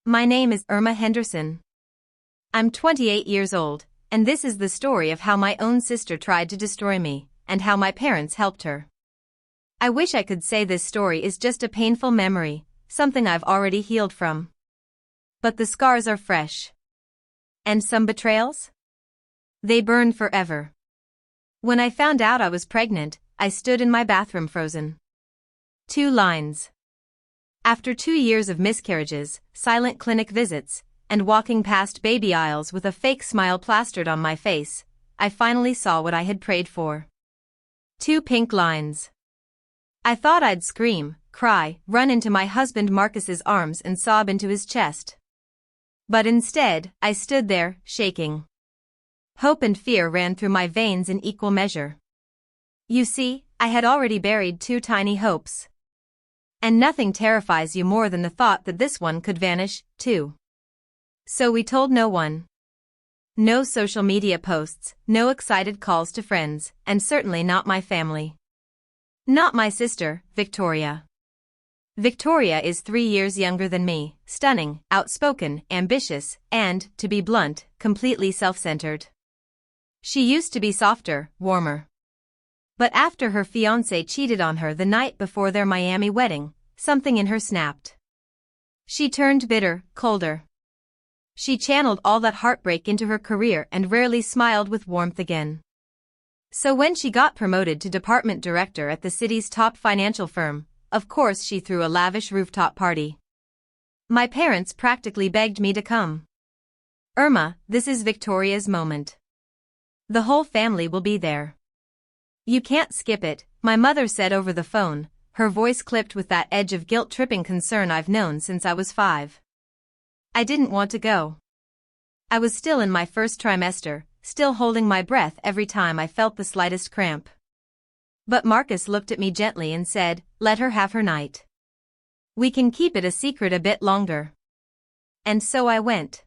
My name is Erma Henderson. I'm 28 years old, and this is the story of how my own sister tried to destroy me, and how my parents helped her. I wish I could say this story is just a painful memory, something I've already healed from. But the scars are fresh. And some betrayals? They burn forever. When I found out I was pregnant, I stood in my bathroom frozen. 2 lines. After 2 years of miscarriages, silent clinic visits, and walking past baby aisles with a fake smile plastered on my face, I finally saw what I had prayed for. 2 pink lines. I thought I'd scream, cry, run into my husband Marcus's arms and sob into his chest. But instead, I stood there, shaking. Hope and fear ran through my veins in equal measure. You see, I had already buried 2 tiny hopes. And nothing terrifies you more than the thought that this one could vanish, too. So we told no one. No social media posts, no excited calls to friends, and certainly not my family. Not my sister, Victoria. Victoria is 3 years younger than me, stunning, outspoken, ambitious, and, to be blunt, completely self-centered. She used to be softer, warmer. But after her fiancé cheated on her the night before their Miami wedding, something in her snapped. She turned bitter, colder. She channeled all that heartbreak into her career and rarely smiled with warmth again. So when she got promoted to department director at the city's top financial firm, of course she threw a lavish rooftop party. My parents practically begged me to come. Erma, this is Victoria's moment. The whole family will be there. You can't skip it, my mother said over the phone, her voice clipped with that edge of guilt-tripping concern I've known since I was 5. I didn't want to go. I was still in my first trimester, still holding my breath every time I felt the slightest cramp. But Marcus looked at me gently and said, let her have her night. We can keep it a secret a bit longer. And so I went.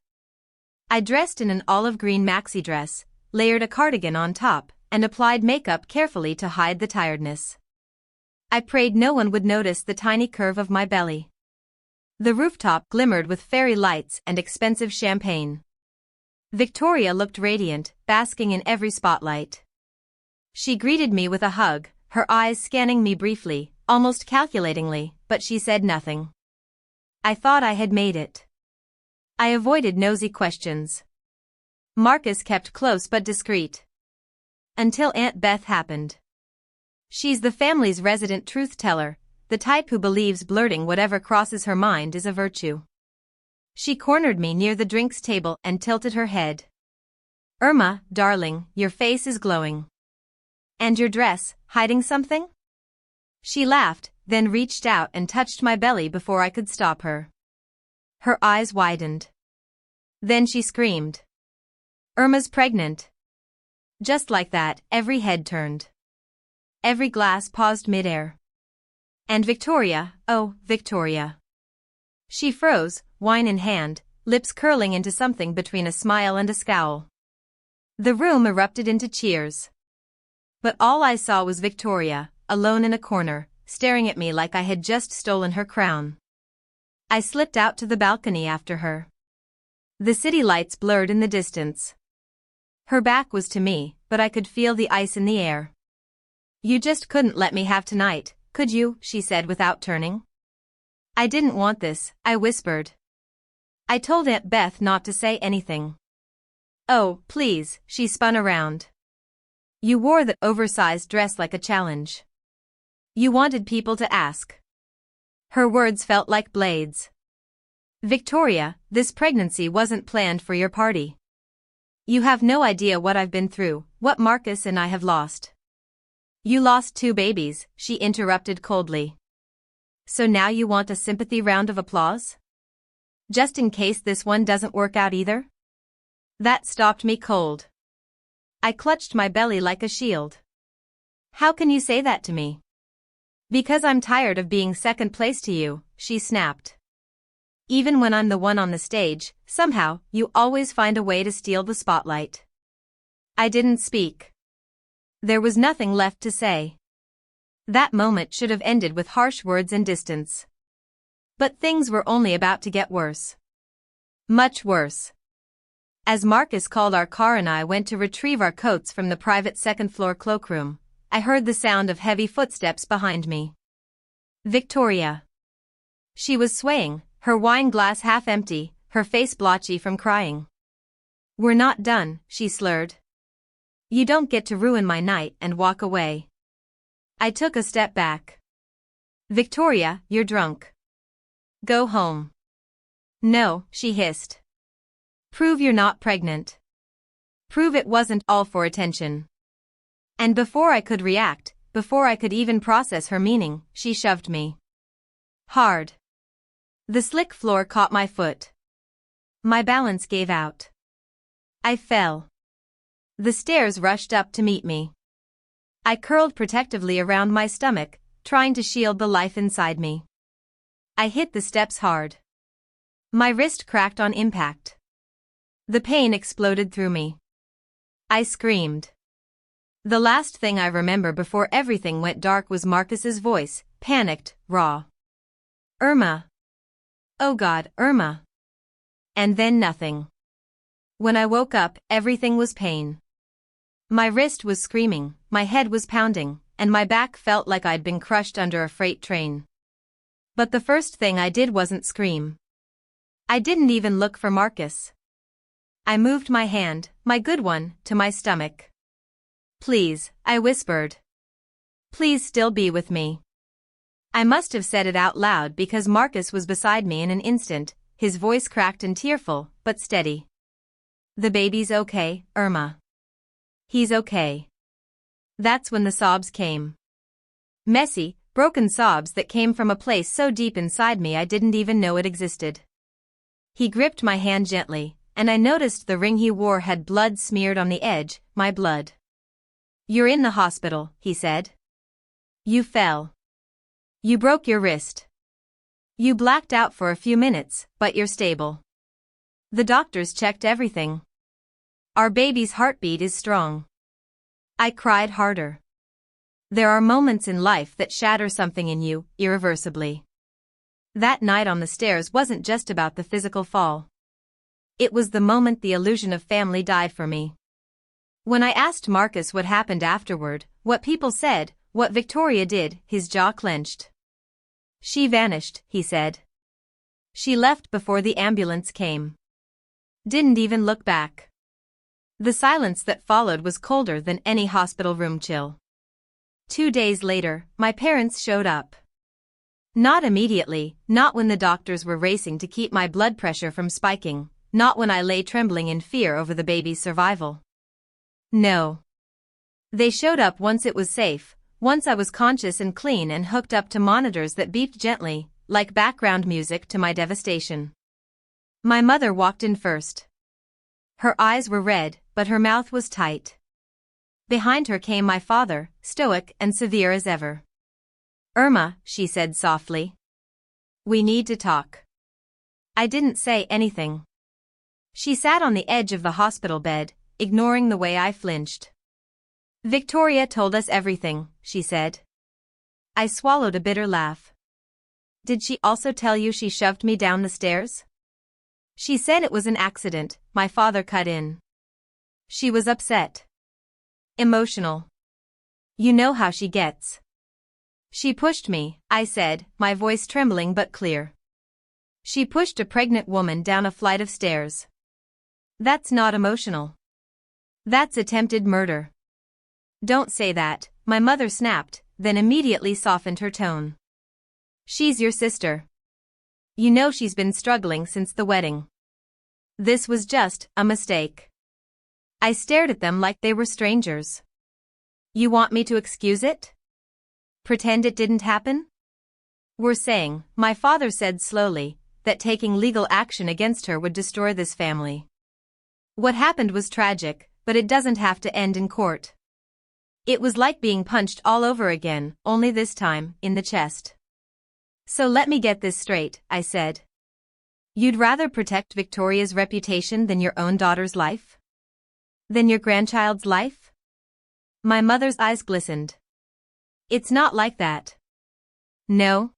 I dressed in an olive green maxi dress, layered a cardigan on top, and applied makeup carefully to hide the tiredness. I prayed no one would notice the tiny curve of my belly. The rooftop glimmered with fairy lights and expensive champagne. Victoria looked radiant, basking in every spotlight. She greeted me with a hug, her eyes scanning me briefly, almost calculatingly, but she said nothing. I thought I had made it. I avoided nosy questions. Marcus kept close but discreet. Until Aunt Beth happened. She's the family's resident truth-teller, the type who believes blurting whatever crosses her mind is a virtue. She cornered me near the drinks table and tilted her head. Erma, darling, your face is glowing. And your dress, hiding something? She laughed, then reached out and touched my belly before I could stop her. Her eyes widened. Then she screamed. Erma's pregnant. Just like that, every head turned. Every glass paused midair. And Victoria, oh, Victoria. She froze, wine in hand, lips curling into something between a smile and a scowl. The room erupted into cheers. But all I saw was Victoria, alone in a corner, staring at me like I had just stolen her crown. I slipped out to the balcony after her. The city lights blurred in the distance. Her back was to me, but I could feel the ice in the air. You just couldn't let me have tonight, could you? She said without turning. I didn't want this, I whispered. I told Aunt Beth not to say anything. Oh, please, she spun around. You wore that oversized dress like a challenge. You wanted people to ask. Her words felt like blades. Victoria, this pregnancy wasn't planned for your party. You have no idea what I've been through, what Marcus and I have lost. You lost 2 babies, she interrupted coldly. So now you want a sympathy round of applause? Just in case this one doesn't work out either? That stopped me cold. I clutched my belly like a shield. How can you say that to me? Because I'm tired of being second place to you, she snapped. Even when I'm the one on the stage, somehow, you always find a way to steal the spotlight. I didn't speak. There was nothing left to say. That moment should have ended with harsh words and distance. But things were only about to get worse. Much worse. As Marcus called our car and I went to retrieve our coats from the private second-floor cloakroom, I heard the sound of heavy footsteps behind me. Victoria. She was swaying, her wine glass half empty, her face blotchy from crying. "We're not done," she slurred. "You don't get to ruin my night and walk away." I took a step back. "Victoria, you're drunk. Go home." "No," she hissed. "Prove you're not pregnant. Prove it wasn't all for attention." And before I could react, before I could even process her meaning, she shoved me. Hard. The slick floor caught my foot. My balance gave out. I fell. The stairs rushed up to meet me. I curled protectively around my stomach, trying to shield the life inside me. I hit the steps hard. My wrist cracked on impact. The pain exploded through me. I screamed. The last thing I remember before everything went dark was Marcus's voice, panicked, raw. "Erma. Oh God, Erma." And then nothing. When I woke up, everything was pain. My wrist was screaming, my head was pounding, and my back felt like I'd been crushed under a freight train. But the first thing I did wasn't scream. I didn't even look for Marcus. I moved my hand, my good one, to my stomach. "Please," I whispered. "Please still be with me." I must have said it out loud because Marcus was beside me in an instant, his voice cracked and tearful, but steady. "The baby's okay, Erma. He's okay." That's when the sobs came. Messy, broken sobs that came from a place so deep inside me I didn't even know it existed. He gripped my hand gently, and I noticed the ring he wore had blood smeared on the edge, my blood. "You're in the hospital," he said. "You fell. You broke your wrist. You blacked out for a few minutes, but you're stable. The doctors checked everything. Our baby's heartbeat is strong." I cried harder. There are moments in life that shatter something in you, irreversibly. That night on the stairs wasn't just about the physical fall. It was the moment the illusion of family died for me. When I asked Marcus what happened afterward, what people said, what Victoria did, his jaw clenched. "She vanished," he said. "She left before the ambulance came. Didn't even look back." The silence that followed was colder than any hospital room chill. 2 days later, my parents showed up. Not immediately, not when the doctors were racing to keep my blood pressure from spiking, not when I lay trembling in fear over the baby's survival. No. They showed up once it was safe, once I was conscious and clean and hooked up to monitors that beeped gently, like background music to my devastation. My mother walked in first. Her eyes were red, but her mouth was tight. Behind her came my father, stoic and severe as ever. "Erma," she said softly. "We need to talk." I didn't say anything. She sat on the edge of the hospital bed, ignoring the way I flinched. "Victoria told us everything," she said. I swallowed a bitter laugh. "Did she also tell you she shoved me down the stairs?" "She said it was an accident," my father cut in. "She was upset. Emotional. You know how she gets." "She pushed me," I said, my voice trembling but clear. "She pushed a pregnant woman down a flight of stairs. That's not emotional. That's attempted murder." "Don't say that," my mother snapped, then immediately softened her tone. "She's your sister. You know she's been struggling since the wedding. This was just a mistake." I stared at them like they were strangers. "You want me to excuse it? Pretend it didn't happen?" "We're saying," my father said slowly, "that taking legal action against her would destroy this family. What happened was tragic, but it doesn't have to end in court. It was like being punched all over again, only this time, in the chest." "So let me get this straight," I said. "You'd rather protect Victoria's reputation than your own daughter's life? Than your grandchild's life?" My mother's eyes glistened. "It's not like that." "No?"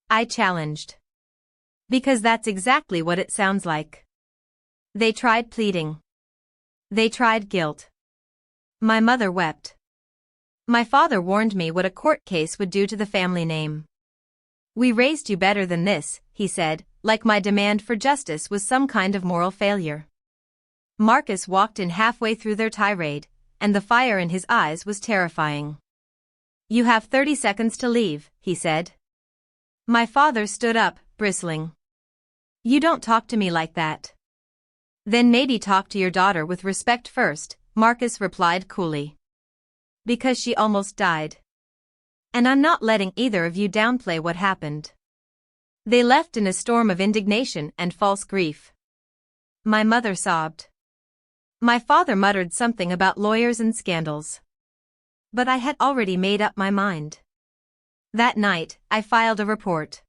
I challenged. "Because that's exactly what it sounds like." They tried pleading. They tried guilt. My mother wept. My father warned me what a court case would do to the family name. We raised you better than this, he said, like my demand for justice was some kind of moral failure. Marcus walked in halfway through their tirade, and the fire in his eyes was terrifying. You have 30 seconds to leave, he said. My father stood up, bristling. You don't talk to me like that. Then maybe talk to your daughter with respect first, Marcus replied coolly. Because she almost died. And I'm not letting either of you downplay what happened. They left in a storm of indignation and false grief. My mother sobbed. My father muttered something about lawyers and scandals. But I had already made up my mind. That night, I filed a report.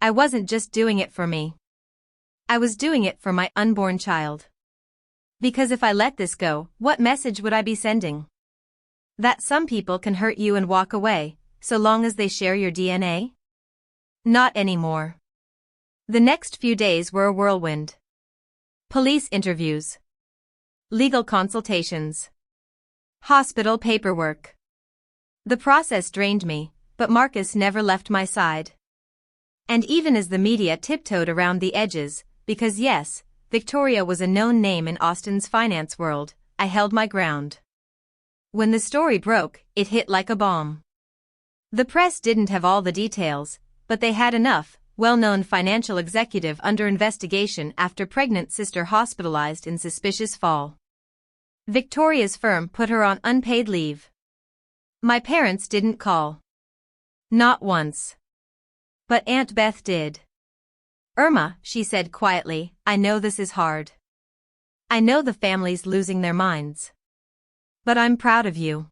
I wasn't just doing it for me. I was doing it for my unborn child. Because if I let this go, what message would I be sending? That some people can hurt you and walk away, so long as they share your DNA? Not anymore. The next few days were a whirlwind. Police interviews. Legal consultations. Hospital paperwork. The process drained me, but Marcus never left my side. And even as the media tiptoed around the edges, because yes, Victoria was a known name in Austin's finance world, I held my ground. When the story broke, it hit like a bomb. The press didn't have all the details, but they had enough. Well-known financial executive under investigation after pregnant sister hospitalized in suspicious fall. Victoria's firm put her on unpaid leave. My parents didn't call. Not once. But Aunt Beth did. Erma, she said quietly, I know this is hard. I know the family's losing their minds. But I'm proud of you.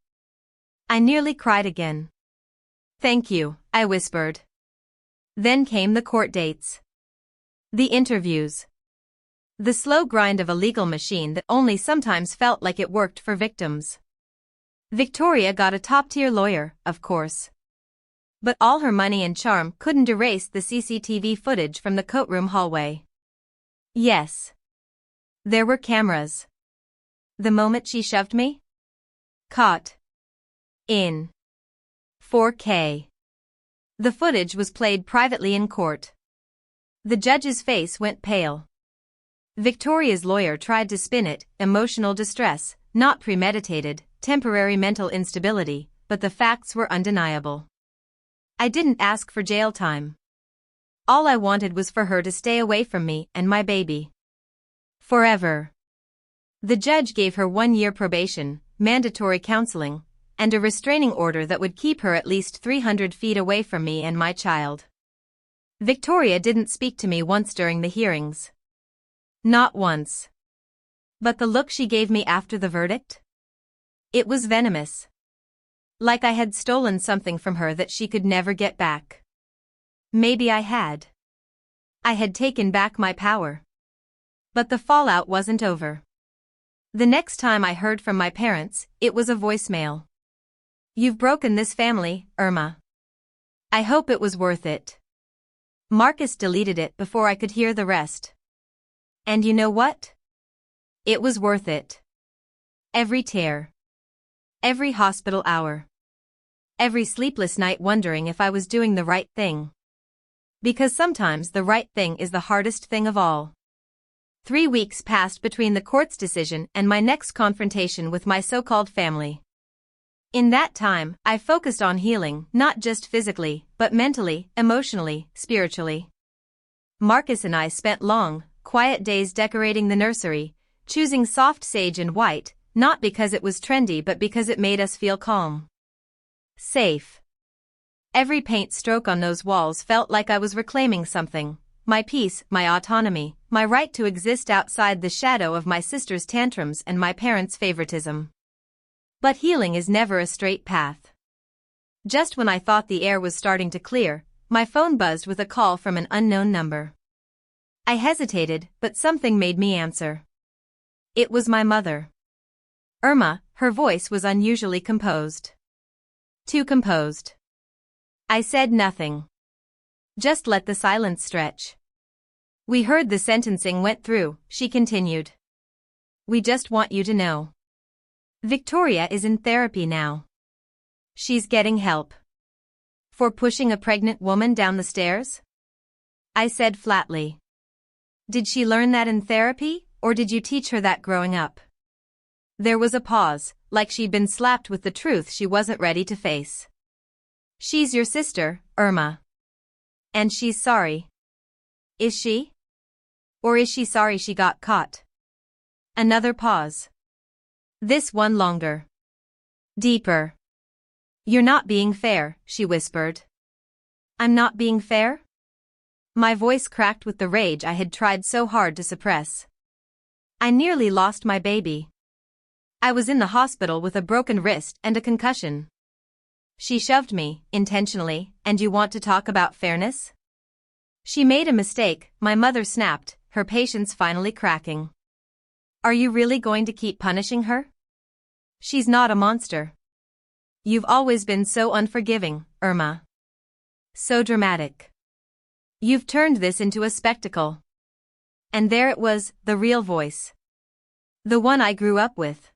I nearly cried again. Thank you, I whispered. Then came the court dates. The interviews. The slow grind of a legal machine that only sometimes felt like it worked for victims. Victoria got a top-tier lawyer, of course. But all her money and charm couldn't erase the CCTV footage from the courtroom hallway. Yes. There were cameras. The moment she shoved me? Caught. In 4K. The footage was played privately in court. The judge's face went pale. Victoria's lawyer tried to spin it, emotional distress, not premeditated, temporary mental instability, but the facts were undeniable. I didn't ask for jail time. All I wanted was for her to stay away from me and my baby. Forever. The judge gave her 1-year probation, mandatory counseling, and a restraining order that would keep her at least 300 feet away from me and my child. Victoria didn't speak to me once during the hearings. Not once. But the look she gave me after the verdict? It was venomous. Like I had stolen something from her that she could never get back. Maybe I had. I had taken back my power. But the fallout wasn't over. The next time I heard from my parents, it was a voicemail. You've broken this family, Erma. I hope it was worth it. Marcus deleted it before I could hear the rest. And you know what? It was worth it. Every tear. Every hospital hour. Every sleepless night wondering if I was doing the right thing. Because sometimes the right thing is the hardest thing of all. 3 weeks passed between the court's decision and my next confrontation with my so-called family. In that time, I focused on healing, not just physically, but mentally, emotionally, spiritually. Marcus and I spent long, quiet days decorating the nursery, choosing soft sage and white, not because it was trendy but because it made us feel calm. Safe. Every paint stroke on those walls felt like I was reclaiming something. My peace, my autonomy, my right to exist outside the shadow of my sister's tantrums and my parents' favoritism. But healing is never a straight path. Just when I thought the air was starting to clear, my phone buzzed with a call from an unknown number. I hesitated, but something made me answer. It was my mother. Erma, her voice was unusually composed. Too composed. I said nothing. Just let the silence stretch. We heard the sentencing went through, she continued. We just want you to know. Victoria is in therapy now. She's getting help. For pushing a pregnant woman down the stairs? I said flatly. Did she learn that in therapy, or did you teach her that growing up? There was a pause, like she'd been slapped with the truth she wasn't ready to face. She's your sister, Erma. And she's sorry. Is she? Or is she sorry she got caught? Another pause. This one longer. Deeper. You're not being fair, she whispered. I'm not being fair? My voice cracked with the rage I had tried so hard to suppress. I nearly lost my baby. I was in the hospital with a broken wrist and a concussion. She shoved me, intentionally, and you want to talk about fairness? She made a mistake, my mother snapped, her patience finally cracking. Are you really going to keep punishing her? She's not a monster. You've always been so unforgiving, Erma. So dramatic. You've turned this into a spectacle. And there it was, the real voice. The one I grew up with.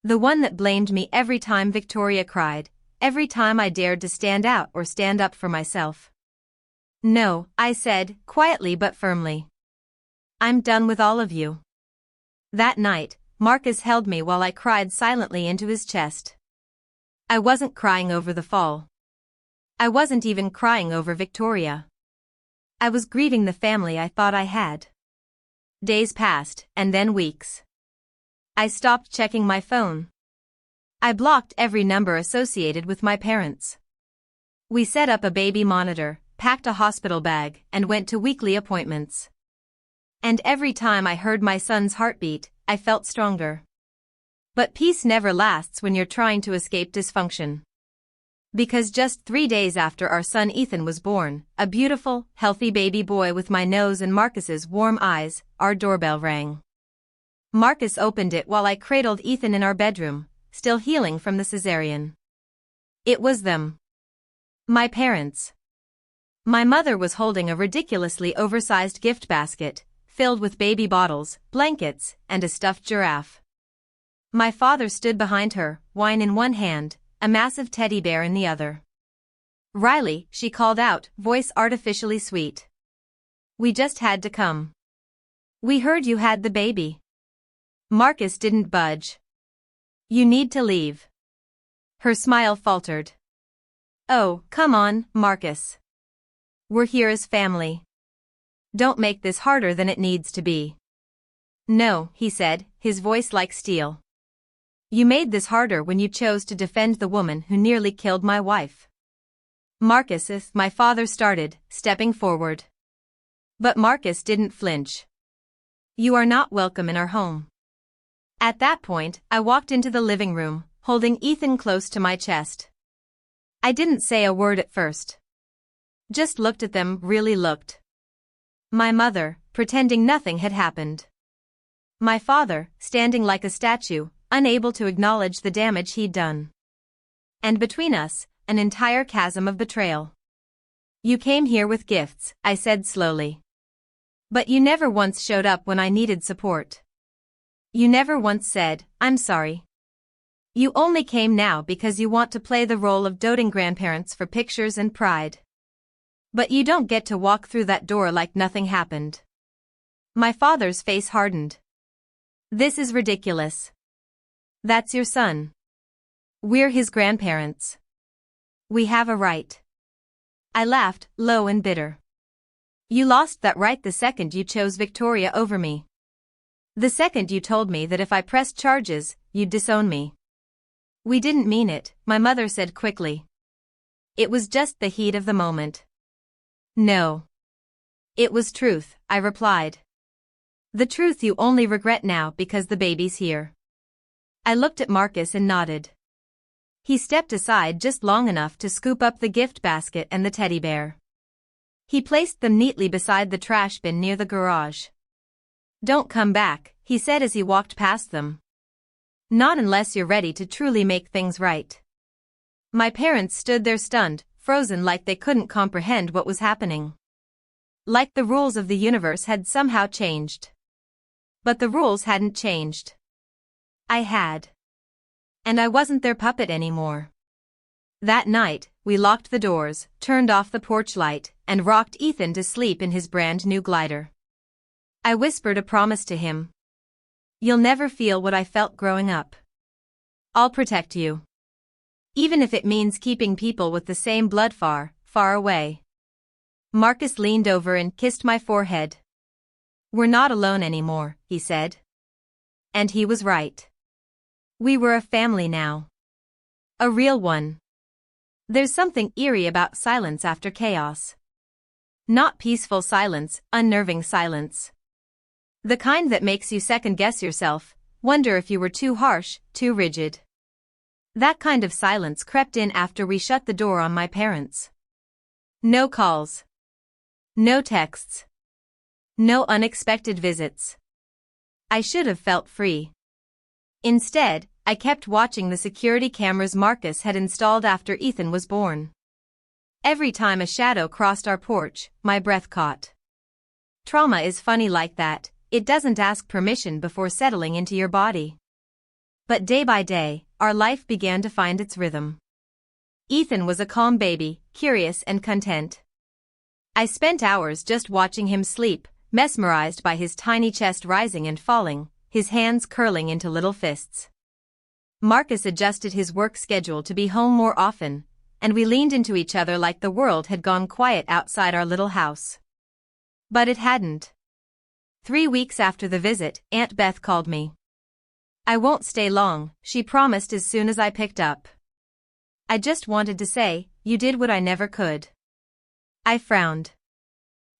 The one that blamed me every time Victoria cried, every time I dared to stand out or stand up for myself. No, I said, quietly but firmly. I'm done with all of you. That night, Marcus held me while I cried silently into his chest. I wasn't crying over the fall. I wasn't even crying over Victoria. I was grieving the family I thought I had. Days passed, and then weeks. I stopped checking my phone. I blocked every number associated with my parents. We set up a baby monitor, packed a hospital bag, and went to weekly appointments. And every time I heard my son's heartbeat, I felt stronger. But peace never lasts when you're trying to escape dysfunction. Because just 3 days after our son Ethan was born, a beautiful, healthy baby boy with my nose and Marcus's warm eyes, our doorbell rang. Marcus opened it while I cradled Ethan in our bedroom, still healing from the cesarean. It was them. My parents. My mother was holding a ridiculously oversized gift basket, filled with baby bottles, blankets, and a stuffed giraffe. My father stood behind her, wine in one hand, a massive teddy bear in the other. Riley, she called out, voice artificially sweet. We just had to come. We heard you had the baby. Marcus didn't budge. You need to leave. Her smile faltered. Oh, come on, Marcus. We're here as family. Don't make this harder than it needs to be. No, he said, his voice like steel. You made this harder when you chose to defend the woman who nearly killed my wife. Marcus, my father started, stepping forward. But Marcus didn't flinch. You are not welcome in our home. At that point, I walked into the living room, holding Ethan close to my chest. I didn't say a word at first. Just looked at them, really looked. My mother, pretending nothing had happened. My father, standing like a statue, unable to acknowledge the damage he'd done. And between us, an entire chasm of betrayal. You came here with gifts, I said slowly. But you never once showed up when I needed support. You never once said, I'm sorry. You only came now because you want to play the role of doting grandparents for pictures and pride. But you don't get to walk through that door like nothing happened. My father's face hardened. This is ridiculous. That's your son. We're his grandparents. We have a right. I laughed, low and bitter. You lost that right the second you chose Victoria over me. The second you told me that if I pressed charges, you'd disown me. We didn't mean it, my mother said quickly. It was just the heat of the moment. No. It was truth, I replied. The truth you only regret now because the baby's here. I looked at Marcus and nodded. He stepped aside just long enough to scoop up the gift basket and the teddy bear. He placed them neatly beside the trash bin near the garage. Don't come back, he said as he walked past them. Not unless you're ready to truly make things right. My parents stood there stunned, frozen like they couldn't comprehend what was happening. Like the rules of the universe had somehow changed. But the rules hadn't changed. I had. And I wasn't their puppet anymore. That night, we locked the doors, turned off the porch light, and rocked Ethan to sleep in his brand new glider. I whispered a promise to him. You'll never feel what I felt growing up. I'll protect you. Even if it means keeping people with the same blood far, far away. Marcus leaned over and kissed my forehead. We're not alone anymore, he said. And he was right. We were a family now. A real one. There's something eerie about silence after chaos. Not peaceful silence, unnerving silence. The kind that makes you second-guess yourself, wonder if you were too harsh, too rigid. That kind of silence crept in after we shut the door on my parents. No calls. No texts. No unexpected visits. I should have felt free. Instead, I kept watching the security cameras Marcus had installed after Ethan was born. Every time a shadow crossed our porch, my breath caught. Trauma is funny like that, it doesn't ask permission before settling into your body. But day by day, our life began to find its rhythm. Ethan was a calm baby, curious and content. I spent hours just watching him sleep, mesmerized by his tiny chest rising and falling, his hands curling into little fists. Marcus adjusted his work schedule to be home more often, and we leaned into each other like the world had gone quiet outside our little house. But it hadn't. 3 weeks after the visit, Aunt Beth called me. I won't stay long, she promised as soon as I picked up. I just wanted to say, you did what I never could. I frowned.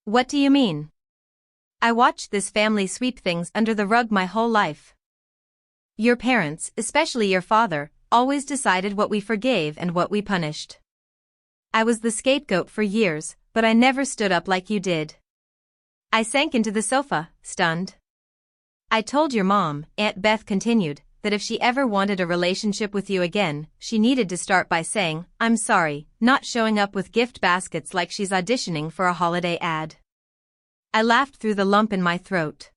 What do you mean? I watched this family sweep things under the rug my whole life. Your parents, especially your father, always decided what we forgave and what we punished. I was the scapegoat for years, but I never stood up like you did. I sank into the sofa, stunned. I told your mom, Aunt Beth continued, that if she ever wanted a relationship with you again, she needed to start by saying, I'm sorry, not showing up with gift baskets like she's auditioning for a holiday ad. I laughed through the lump in my throat.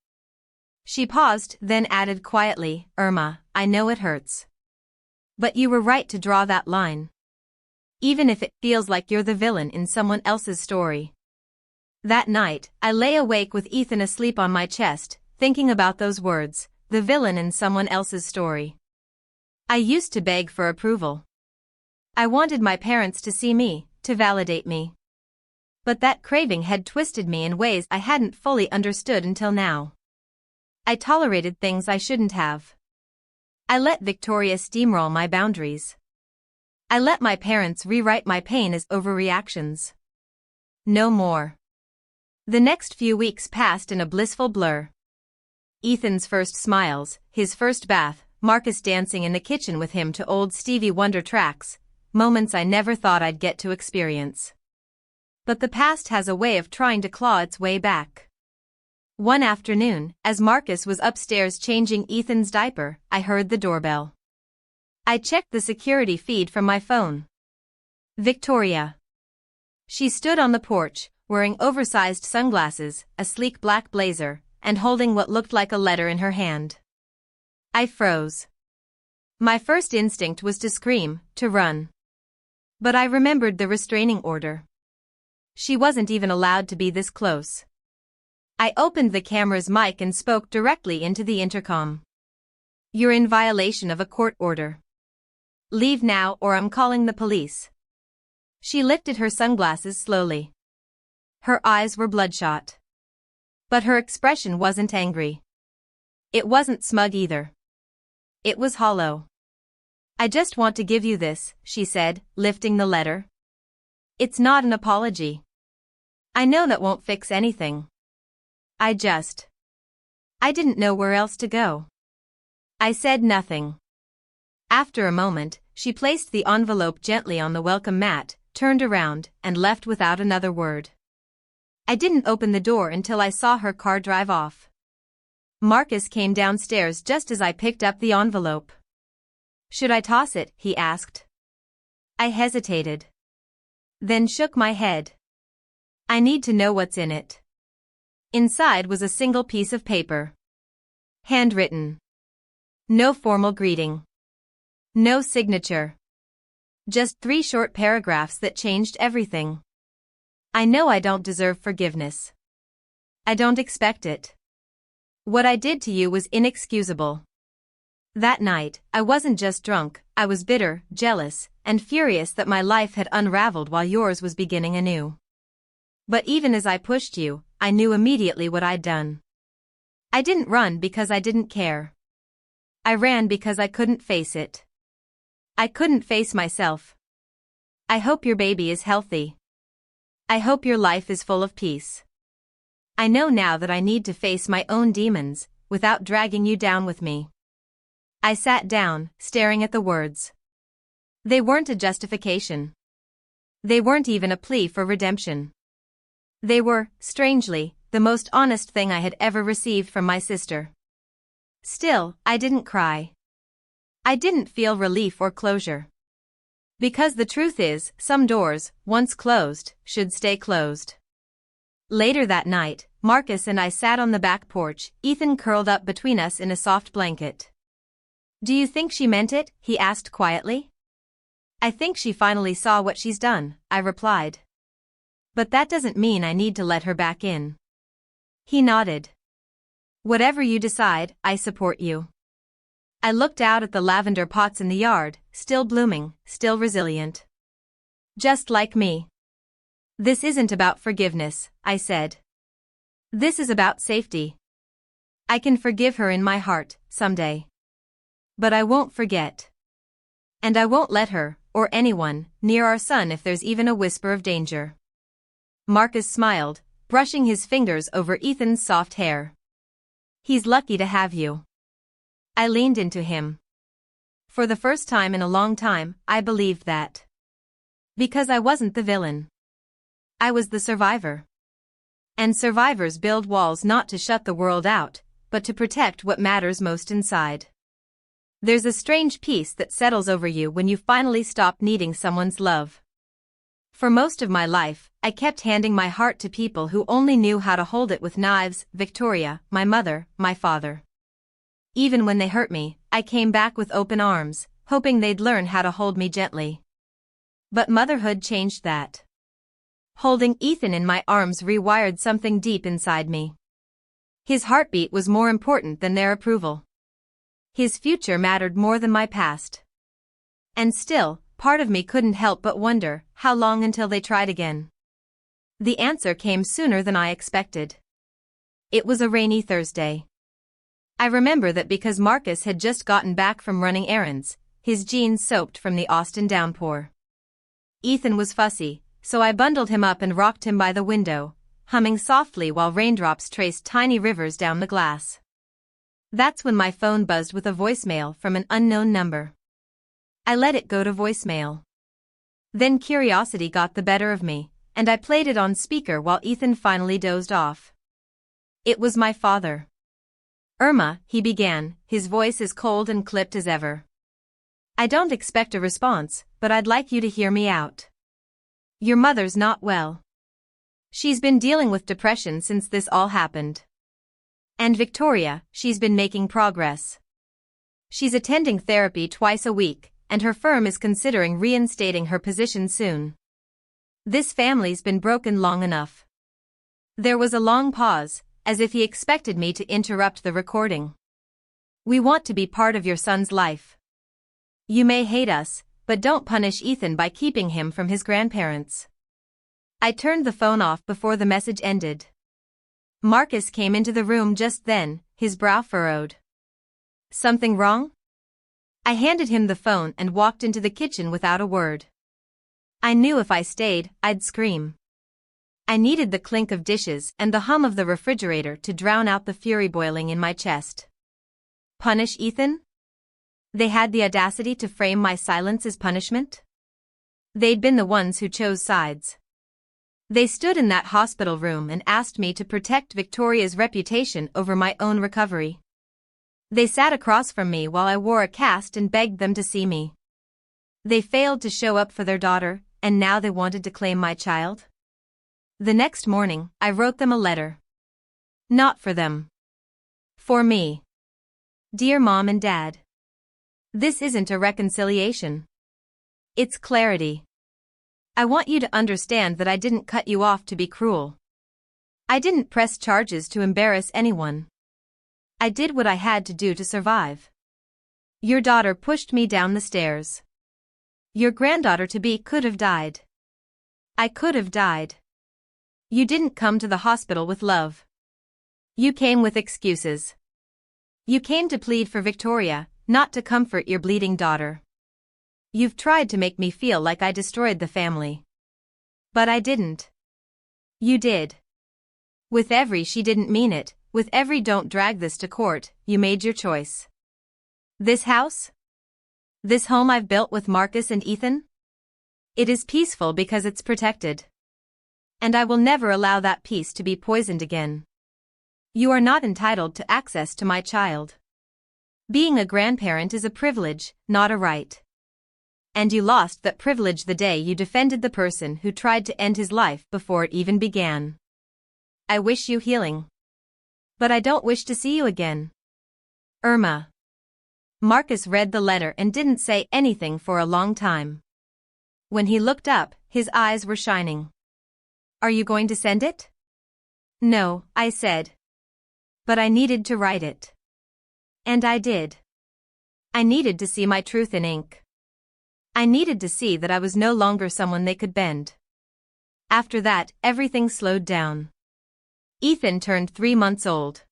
She paused, then added quietly, Erma, I know it hurts. But you were right to draw that line. Even if it feels like you're the villain in someone else's story. That night, I lay awake with Ethan asleep on my chest, thinking about those words, the villain in someone else's story. I used to beg for approval. I wanted my parents to see me, to validate me. But that craving had twisted me in ways I hadn't fully understood until now. I tolerated things I shouldn't have. I let Victoria steamroll my boundaries. I let my parents rewrite my pain as overreactions. No more. The next few weeks passed in a blissful blur. Ethan's first smiles, his first bath, Marcus dancing in the kitchen with him to old Stevie Wonder tracks, moments I never thought I'd get to experience. But the past has a way of trying to claw its way back. One afternoon, as Marcus was upstairs changing Ethan's diaper, I heard the doorbell. I checked the security feed from my phone. Victoria. She stood on the porch, wearing oversized sunglasses, a sleek black blazer, and holding what looked like a letter in her hand. I froze. My first instinct was to scream, to run. But I remembered the restraining order. She wasn't even allowed to be this close. I opened the camera's mic and spoke directly into the intercom. You're in violation of a court order. Leave now or I'm calling the police. She lifted her sunglasses slowly. Her eyes were bloodshot. But her expression wasn't angry. It wasn't smug either. It was hollow. I just want to give you this, she said, lifting the letter. It's not an apology. I know that won't fix anything. I didn't know where else to go. I said nothing. After a moment, she placed the envelope gently on the welcome mat, turned around, and left without another word. I didn't open the door until I saw her car drive off. Marcus came downstairs just as I picked up the envelope. Should I toss it? He asked. I hesitated. Then shook my head. I need to know what's in it. Inside was a single piece of paper. Handwritten. No formal greeting. No signature. Just 3 short paragraphs that changed everything. I know I don't deserve forgiveness. I don't expect it. What I did to you was inexcusable. That night, I wasn't just drunk, I was bitter, jealous, and furious that my life had unraveled while yours was beginning anew. But even as I pushed you, I knew immediately what I'd done. I didn't run because I didn't care. I ran because I couldn't face it. I couldn't face myself. I hope your baby is healthy. I hope your life is full of peace. I know now that I need to face my own demons, without dragging you down with me. I sat down, staring at the words. They weren't a justification. They weren't even a plea for redemption. They were, strangely, the most honest thing I had ever received from my sister. Still, I didn't cry. I didn't feel relief or closure. Because the truth is, some doors, once closed, should stay closed. Later that night, Marcus and I sat on the back porch, Ethan curled up between us in a soft blanket. "Do you think she meant it?" he asked quietly. "I think she finally saw what she's done," I replied. "But that doesn't mean I need to let her back in." He nodded. "Whatever you decide, I support you." I looked out at the lavender pots in the yard, still blooming, still resilient. "Just like me." "This isn't about forgiveness," I said. "This is about safety. I can forgive her in my heart, someday. But I won't forget. And I won't let her, or anyone, near our son if there's even a whisper of danger." Marcus smiled, brushing his fingers over Ethan's soft hair. "He's lucky to have you." I leaned into him. For the first time in a long time, I believed that. Because I wasn't the villain. I was the survivor. And survivors build walls not to shut the world out, but to protect what matters most inside. There's a strange peace that settles over you when you finally stop needing someone's love. For most of my life, I kept handing my heart to people who only knew how to hold it with knives: Victoria, my mother, my father. Even when they hurt me, I came back with open arms, hoping they'd learn how to hold me gently. But motherhood changed that. Holding Ethan in my arms rewired something deep inside me. His heartbeat was more important than their approval. His future mattered more than my past. And still, part of me couldn't help but wonder, how long until they tried again? The answer came sooner than I expected. It was a rainy Thursday. I remember that because Marcus had just gotten back from running errands, his jeans soaked from the Austin downpour. Ethan was fussy, so I bundled him up and rocked him by the window, humming softly while raindrops traced tiny rivers down the glass. That's when my phone buzzed with a voicemail from an unknown number. I let it go to voicemail. Then curiosity got the better of me, and I played it on speaker while Ethan finally dozed off. It was my father. "Erma," he began, his voice as cold and clipped as ever. "I don't expect a response, but I'd like you to hear me out. Your mother's not well. She's been dealing with depression since this all happened. And Victoria, she's been making progress. She's attending therapy twice a week, and her firm is considering reinstating her position soon. This family's been broken long enough." There was a long pause, as if he expected me to interrupt the recording. "We want to be part of your son's life. You may hate us, but don't punish Ethan by keeping him from his grandparents." I turned the phone off before the message ended. Marcus came into the room just then, his brow furrowed. "Something wrong?" I handed him the phone and walked into the kitchen without a word. I knew if I stayed, I'd scream. I needed the clink of dishes and the hum of the refrigerator to drown out the fury boiling in my chest. Punish Ethan? They had the audacity to frame my silence as punishment? They'd been the ones who chose sides. They stood in that hospital room and asked me to protect Victoria's reputation over my own recovery. They sat across from me while I wore a cast and begged them to see me. They failed to show up for their daughter, and now they wanted to claim my child? The next morning, I wrote them a letter. Not for them. For me. Dear Mom and Dad. This isn't a reconciliation. It's clarity. I want you to understand that I didn't cut you off to be cruel. I didn't press charges to embarrass anyone. I did what I had to do to survive. Your daughter pushed me down the stairs. Your granddaughter-to-be could have died. I could have died. You didn't come to the hospital with love. You came with excuses. You came to plead for Victoria, not to comfort your bleeding daughter. You've tried to make me feel like I destroyed the family. But I didn't. You did. With every she didn't mean it, with every don't drag this to court, you made your choice. This house? This home I've built with Marcus and Ethan? It is peaceful because it's protected. And I will never allow that peace to be poisoned again. You are not entitled to access to my child. Being a grandparent is a privilege, not a right. And you lost that privilege the day you defended the person who tried to end his life before it even began. I wish you healing. But I don't wish to see you again. Erma. Marcus read the letter and didn't say anything for a long time. When he looked up, his eyes were shining. Are you going to send it? No, I said. But I needed to write it. And I did. I needed to see my truth in ink. I needed to see that I was no longer someone they could bend. After that, everything slowed down. Ethan turned 3 months old.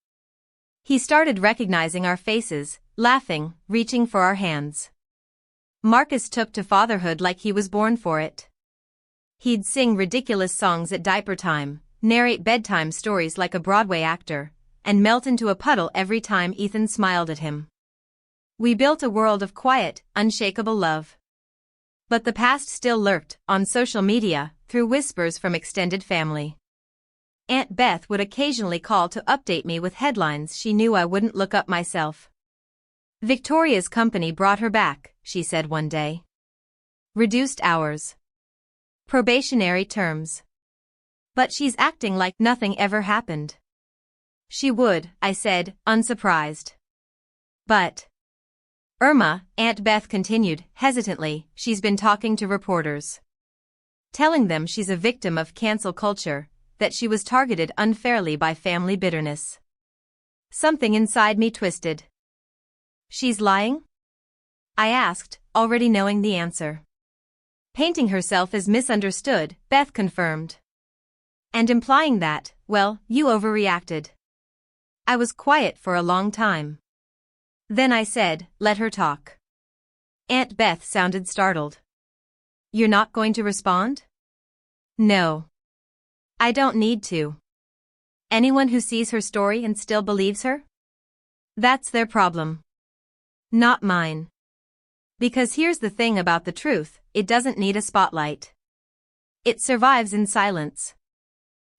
He started recognizing our faces, laughing, reaching for our hands. Marcus took to fatherhood like he was born for it. He'd sing ridiculous songs at diaper time, narrate bedtime stories like a Broadway actor, and melt into a puddle every time Ethan smiled at him. We built a world of quiet, unshakable love. But the past still lurked, on social media, through whispers from extended family. Aunt Beth would occasionally call to update me with headlines she knew I wouldn't look up myself. Victoria's company brought her back, she said one day. Reduced hours. Probationary terms. But she's acting like nothing ever happened. She would, I said, unsurprised. But Erma, Aunt Beth continued, hesitantly, she's been talking to reporters. Telling them she's a victim of cancel culture, that she was targeted unfairly by family bitterness. Something inside me twisted. She's lying? I asked, already knowing the answer. Painting herself as misunderstood, Beth confirmed. And implying that, well, you overreacted. I was quiet for a long time. Then I said, let her talk. Aunt Beth sounded startled. You're not going to respond? No. I don't need to. Anyone who sees her story and still believes her? That's their problem. Not mine. Because here's the thing about the truth, it doesn't need a spotlight. It survives in silence.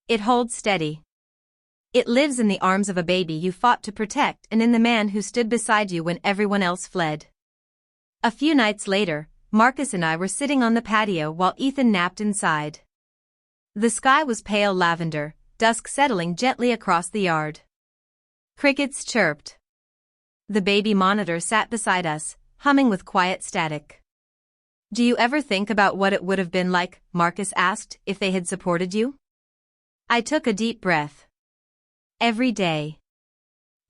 It holds steady. It lives in the arms of a baby you fought to protect and in the man who stood beside you when everyone else fled. A few nights later, Marcus and I were sitting on the patio while Ethan napped inside. The sky was pale lavender, dusk settling gently across the yard. Crickets chirped. The baby monitor sat beside us, humming with quiet static. Do you ever think about what it would have been like, Marcus asked, if they had supported you? I took a deep breath. Every day.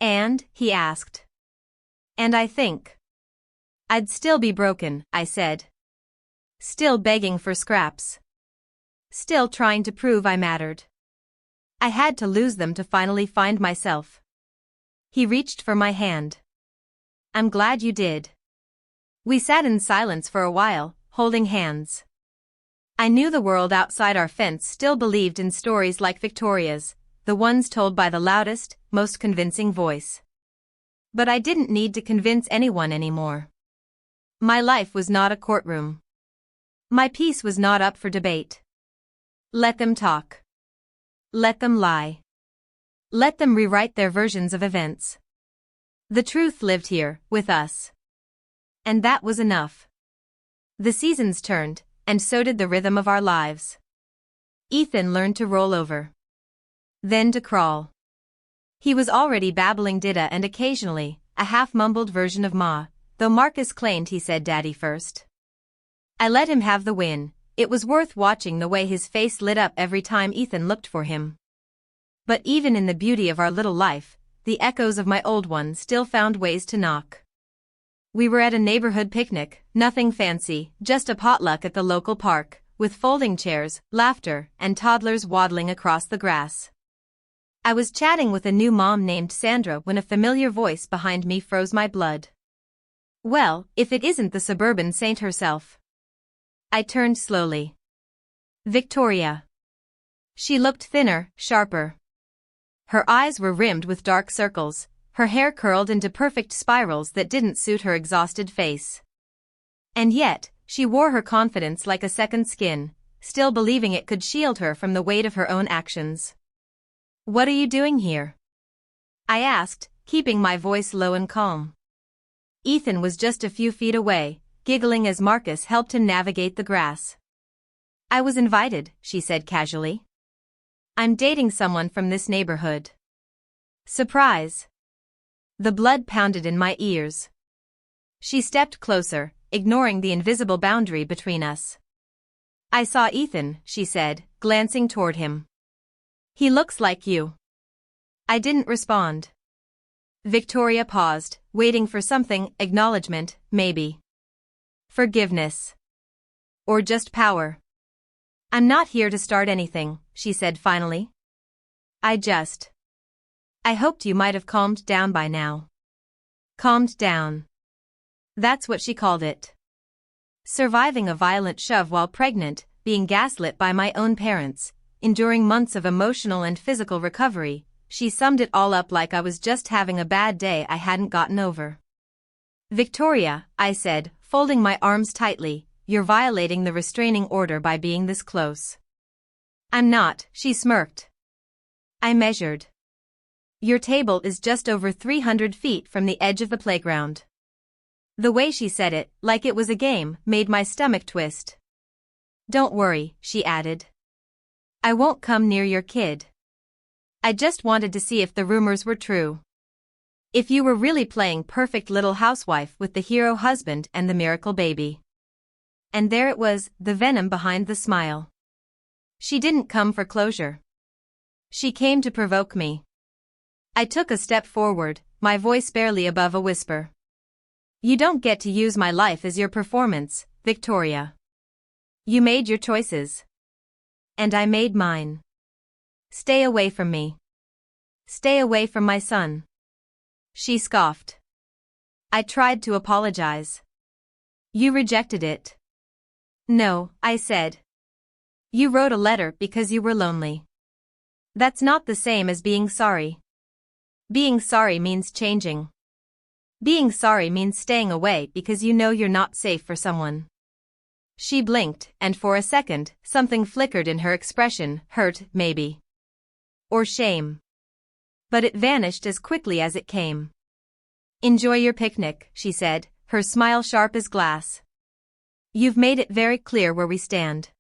And, he asked. And I think. I'd still be broken, I said. Still begging for scraps. Still trying to prove I mattered. I had to lose them to finally find myself. He reached for my hand. I'm glad you did. We sat in silence for a while, holding hands. I knew the world outside our fence still believed in stories like Victoria's, the ones told by the loudest, most convincing voice. But I didn't need to convince anyone anymore. My life was not a courtroom. My peace was not up for debate. Let them talk. Let them lie. Let them rewrite their versions of events. The truth lived here, with us. And that was enough. The seasons turned, and so did the rhythm of our lives. Ethan learned to roll over. Then to crawl. He was already babbling Dida and occasionally, a half-mumbled version of Ma, though Marcus claimed he said Daddy first. I let him have the win. It was worth watching the way his face lit up every time Ethan looked for him. But even in the beauty of our little life, the echoes of my old one still found ways to knock. We were at a neighborhood picnic, nothing fancy, just a potluck at the local park, with folding chairs, laughter, and toddlers waddling across the grass. I was chatting with a new mom named Sandra when a familiar voice behind me froze my blood. Well, if it isn't the suburban saint herself. I turned slowly. Victoria. She looked thinner, sharper. Her eyes were rimmed with dark circles, her hair curled into perfect spirals that didn't suit her exhausted face. And yet, she wore her confidence like a second skin, still believing it could shield her from the weight of her own actions. "What are you doing here?" I asked, keeping my voice low and calm. Ethan was just a few feet away, giggling as Marcus helped him navigate the grass. "I was invited," she said casually. "I'm dating someone from this neighborhood." Surprise! The blood pounded in my ears. She stepped closer, ignoring the invisible boundary between us. "I saw Ethan," she said, glancing toward him. "He looks like you." I didn't respond. Victoria paused, waiting for something, acknowledgement, maybe. Forgiveness. Or just power. "I'm not here to start anything," she said finally. I hoped you might have calmed down by now." Calmed down. That's what she called it. Surviving a violent shove while pregnant, being gaslit by my own parents, enduring months of emotional and physical recovery, she summed it all up like I was just having a bad day I hadn't gotten over. "Victoria," I said, folding my arms tightly, "you're violating the restraining order by being this close." "I'm not," she smirked. I measured. "Your table is just over 300 feet from the edge of the playground." The way she said it, like it was a game, made my stomach twist. "Don't worry," she added. "I won't come near your kid. I just wanted to see if the rumors were true. If you were really playing perfect little housewife with the hero husband and the miracle baby." And there it was, the venom behind the smile. She didn't come for closure. She came to provoke me. I took a step forward, my voice barely above a whisper. "You don't get to use my life as your performance, Victoria. You made your choices. And I made mine. Stay away from me. Stay away from my son." She scoffed. I tried to apologize. "You rejected it." "No," I said. "You wrote a letter because you were lonely. That's not the same as being sorry. Being sorry means changing. Being sorry means staying away because you know you're not safe for someone." She blinked, and for a second, something flickered in her expression, hurt, maybe. Or shame. But it vanished as quickly as it came. "Enjoy your picnic," she said, her smile sharp as glass. "You've made it very clear where we stand."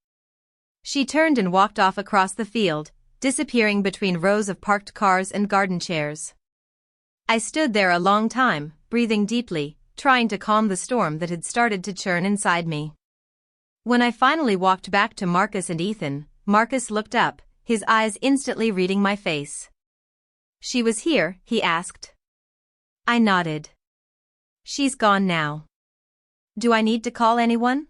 She turned and walked off across the field, disappearing between rows of parked cars and garden chairs. I stood there a long time, breathing deeply, trying to calm the storm that had started to churn inside me. When I finally walked back to Marcus and Ethan, Marcus looked up, his eyes instantly reading my face. "She was here?" he asked. I nodded. "She's gone now. Do I need to call anyone?"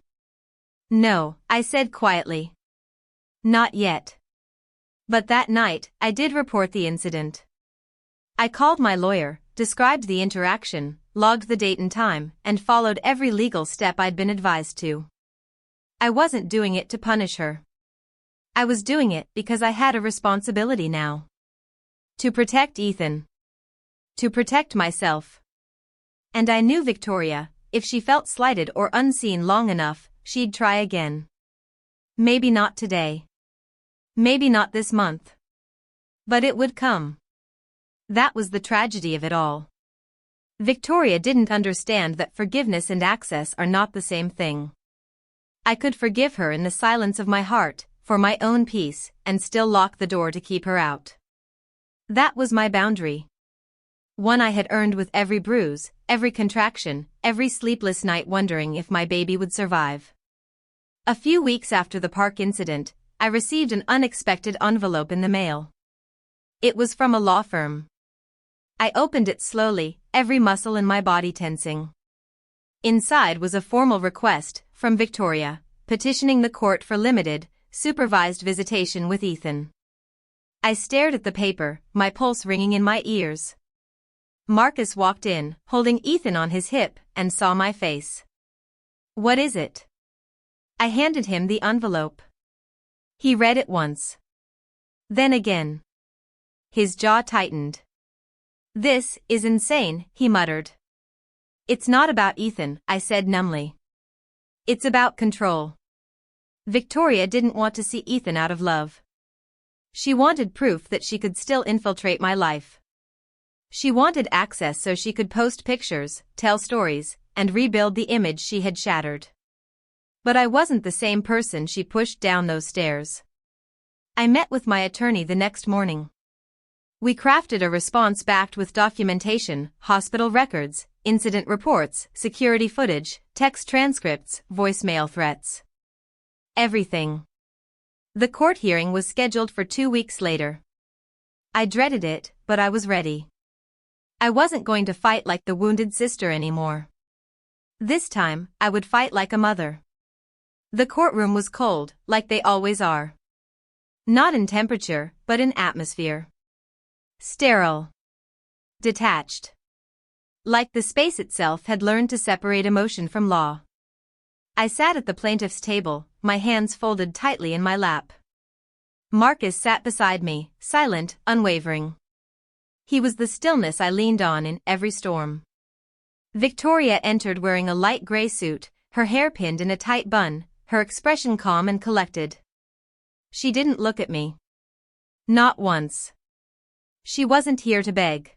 "No," I said quietly. "Not yet." But that night, I did report the incident. I called my lawyer, described the interaction, logged the date and time, and followed every legal step I'd been advised to. I wasn't doing it to punish her. I was doing it because I had a responsibility now. To protect Ethan. To protect myself. And I knew Victoria, if she felt slighted or unseen long enough, she'd try again. Maybe not today. Maybe not this month. But it would come. That was the tragedy of it all. Victoria didn't understand that forgiveness and access are not the same thing. I could forgive her in the silence of my heart, for my own peace, and still lock the door to keep her out. That was my boundary. One I had earned with every bruise, every contraction, every sleepless night wondering if my baby would survive. A few weeks after the park incident, I received an unexpected envelope in the mail. It was from a law firm. I opened it slowly, every muscle in my body tensing. Inside was a formal request, from Victoria, petitioning the court for limited, supervised visitation with Ethan. I stared at the paper, my pulse ringing in my ears. Marcus walked in, holding Ethan on his hip, and saw my face. "What is it?" I handed him the envelope. He read it once. Then again. His jaw tightened. "This is insane," he muttered. "It's not about Ethan," I said numbly. "It's about control." Victoria didn't want to see Ethan out of love. She wanted proof that she could still infiltrate my life. She wanted access so she could post pictures, tell stories, and rebuild the image she had shattered. But I wasn't the same person she pushed down those stairs. I met with my attorney the next morning. We crafted a response backed with documentation, hospital records, incident reports, security footage, text transcripts, voicemail threats. Everything. The court hearing was scheduled for 2 weeks later. I dreaded it, but I was ready. I wasn't going to fight like the wounded sister anymore. This time, I would fight like a mother. The courtroom was cold, like they always are. Not in temperature, but in atmosphere. Sterile. Detached. Like the space itself had learned to separate emotion from law. I sat at the plaintiff's table, my hands folded tightly in my lap. Marcus sat beside me, silent, unwavering. He was the stillness I leaned on in every storm. Victoria entered wearing a light gray suit, her hair pinned in a tight bun, her expression calm and collected. She didn't look at me. Not once. She wasn't here to beg.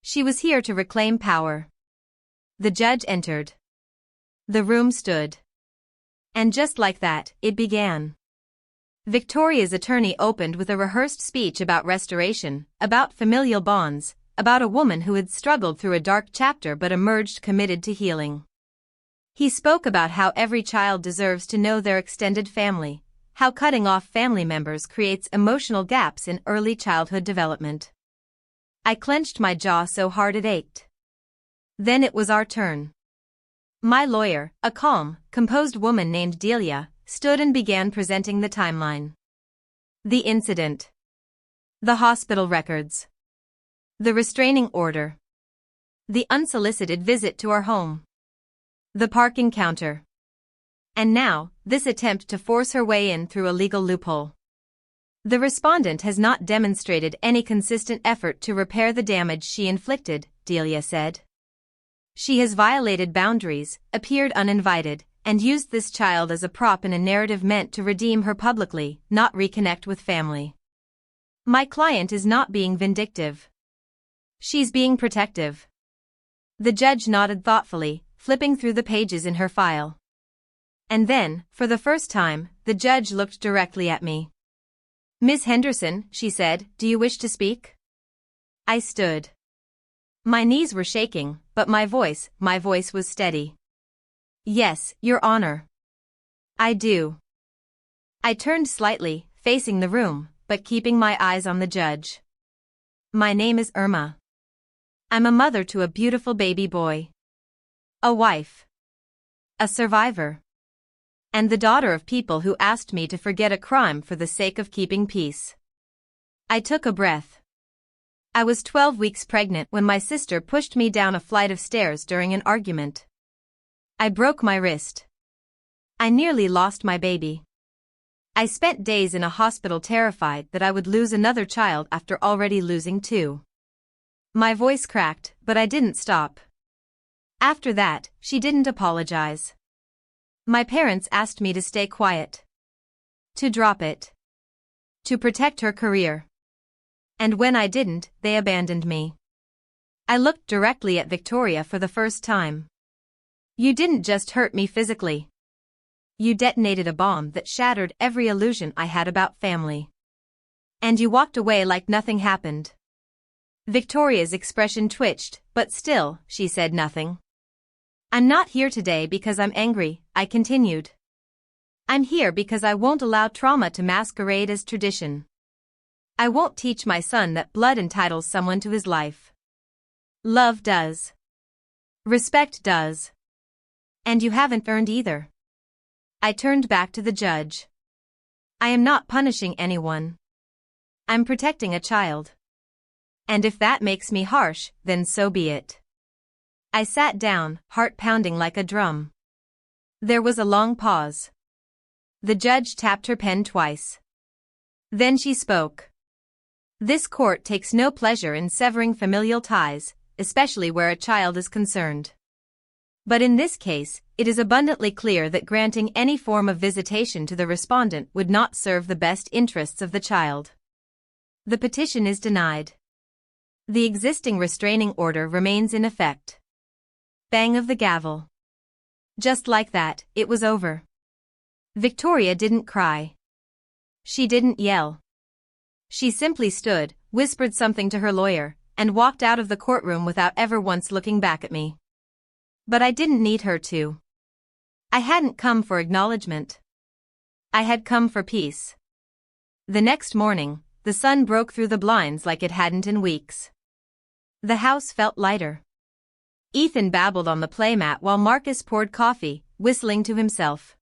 She was here to reclaim power. The judge entered. The room stood. And just like that, it began. Victoria's attorney opened with a rehearsed speech about restoration, about familial bonds, about a woman who had struggled through a dark chapter but emerged committed to healing. He spoke about how every child deserves to know their extended family, how cutting off family members creates emotional gaps in early childhood development. I clenched my jaw so hard it ached. Then it was our turn. My lawyer, a calm, composed woman named Delia, stood and began presenting the timeline. The incident. The hospital records. The restraining order. The unsolicited visit to our home. The park encounter. And now, this attempt to force her way in through a legal loophole. The respondent has not demonstrated any consistent effort to repair the damage she inflicted, Delia said. She has violated boundaries, appeared uninvited, and used this child as a prop in a narrative meant to redeem her publicly, not reconnect with family. My client is not being vindictive. She's being protective. The judge nodded thoughtfully, flipping through the pages in her file. And then, for the first time, the judge looked directly at me. "Miss Henderson," she said, "do you wish to speak?" I stood. My knees were shaking, but my voice was steady. "Yes, Your Honor. I do." I turned slightly, facing the room, but keeping my eyes on the judge. "My name is Erma. I'm a mother to a beautiful baby boy. A wife. A survivor. And the daughter of people who asked me to forget a crime for the sake of keeping peace." I took a breath. I was 12 weeks pregnant when my sister pushed me down a flight of stairs during an argument. I broke my wrist. I nearly lost my baby. I spent days in a hospital terrified that I would lose another child after already losing two. My voice cracked, but I didn't stop. After that, she didn't apologize. My parents asked me to stay quiet. To drop it. To protect her career. And when I didn't, they abandoned me. I looked directly at Victoria for the first time. "You didn't just hurt me physically. You detonated a bomb that shattered every illusion I had about family. And you walked away like nothing happened. Victoria's expression twitched, but still, she said nothing. I'm not here today because I'm angry, I continued. I'm here because I won't allow trauma to masquerade as tradition. I won't teach my son that blood entitles someone to his life. Love does. Respect does. And you haven't earned either. I turned back to the judge. I am not punishing anyone. I'm protecting a child. And if that makes me harsh, then so be it. I sat down, heart pounding like a drum. There was a long pause. The judge tapped her pen twice. Then she spoke. This court takes no pleasure in severing familial ties, especially where a child is concerned. But in this case, it is abundantly clear that granting any form of visitation to the respondent would not serve the best interests of the child. The petition is denied. The existing restraining order remains in effect. Bang of the gavel. Just like that, it was over. Victoria didn't cry. She didn't yell. She simply stood, whispered something to her lawyer, and walked out of the courtroom without ever once looking back at me. But I didn't need her to. I hadn't come for acknowledgement. I had come for peace. The next morning, the sun broke through the blinds like it hadn't in weeks. The house felt lighter. Ethan babbled on the playmat while Marcus poured coffee, whistling to himself.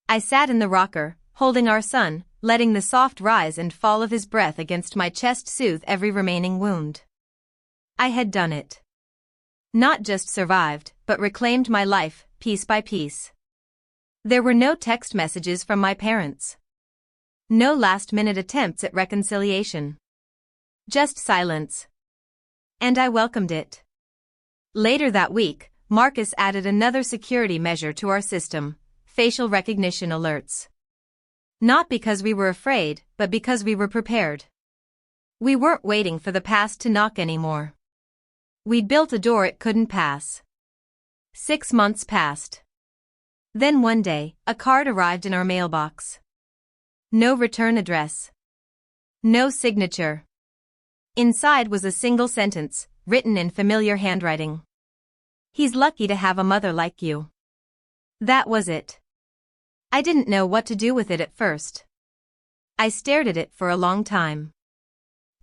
I sat in the rocker, holding our son, letting the soft rise and fall of his breath against my chest soothe every remaining wound. I had done it. Not just survived, but reclaimed my life, piece by piece. There were no text messages from my parents. No last-minute attempts at reconciliation. Just silence. And I welcomed it. Later that week, Marcus added another security measure to our system: facial recognition alerts. Not because we were afraid, but because we were prepared. We weren't waiting for the past to knock anymore. We'd built a door it couldn't pass. 6 months passed. Then one day, a card arrived in our mailbox. No return address. No signature. Inside was a single sentence, written in familiar handwriting. He's lucky to have a mother like you. That was it. I didn't know what to do with it at first. I stared at it for a long time.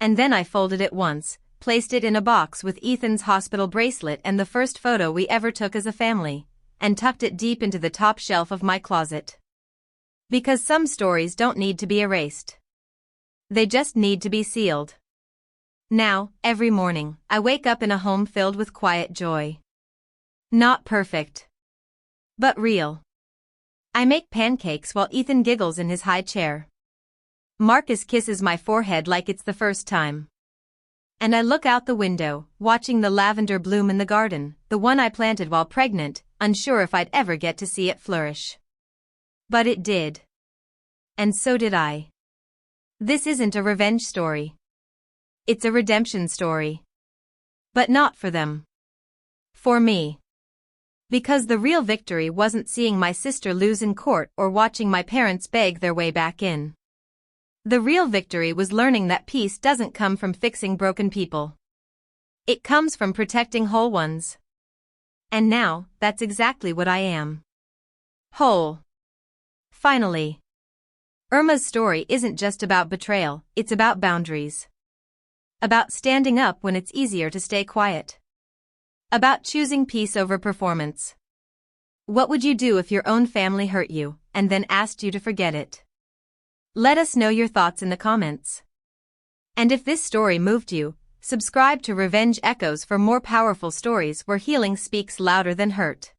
And then I folded it once, placed it in a box with Ethan's hospital bracelet and the first photo we ever took as a family, and tucked it deep into the top shelf of my closet. Because some stories don't need to be erased. They just need to be sealed. Now, every morning, I wake up in a home filled with quiet joy. Not perfect. But real. I make pancakes while Ethan giggles in his high chair. Marcus kisses my forehead like it's the first time. And I look out the window, watching the lavender bloom in the garden, the one I planted while pregnant, unsure if I'd ever get to see it flourish. But it did. And so did I. This isn't a revenge story. It's a redemption story. But not for them. For me. Because the real victory wasn't seeing my sister lose in court or watching my parents beg their way back in. The real victory was learning that peace doesn't come from fixing broken people. It comes from protecting whole ones. And now, that's exactly what I am. Whole. Finally. Erma's story isn't just about betrayal, it's about boundaries. About standing up when it's easier to stay quiet. About choosing peace over performance. What would you do if your own family hurt you, and then asked you to forget it? Let us know your thoughts in the comments. And if this story moved you, subscribe to Revenge Echoes for more powerful stories where healing speaks louder than hurt.